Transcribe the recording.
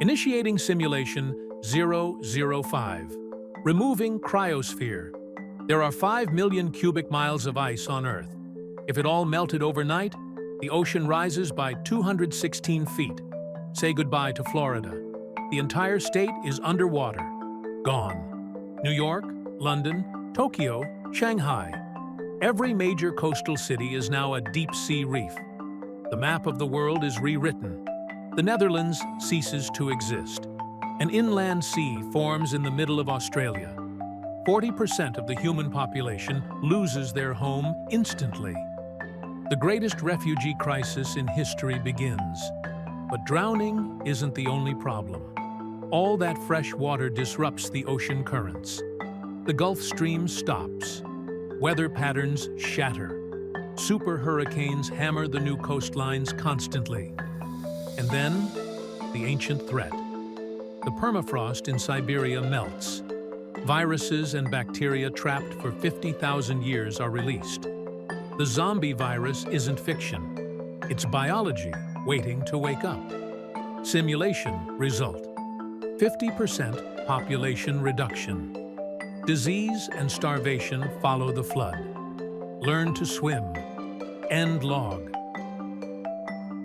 Initiating simulation 005. Removing cryosphere. There are 5 million cubic miles of ice on Earth. If it all melted overnight, the ocean rises by 216 feet. Say goodbye to Florida. The entire state is underwater. Gone. New York, London, Tokyo, Shanghai. Every major coastal city is now a deep-sea reef. The map of the world is rewritten. The Netherlands ceases to exist. An inland sea forms in the middle of Australia. 40% of the human population loses their home instantly. The greatest refugee crisis in history begins. But drowning isn't the only problem. All that fresh water disrupts the ocean currents. The Gulf Stream stops. Weather patterns shatter. Super hurricanes hammer the new coastlines constantly. And then, the ancient threat. The permafrost in Siberia melts. Viruses and bacteria trapped for 50,000 years are released. The zombie virus isn't fiction. It's biology waiting to wake up. Simulation result: 50% population reduction. Disease and starvation follow the flood. Learn to swim. End log.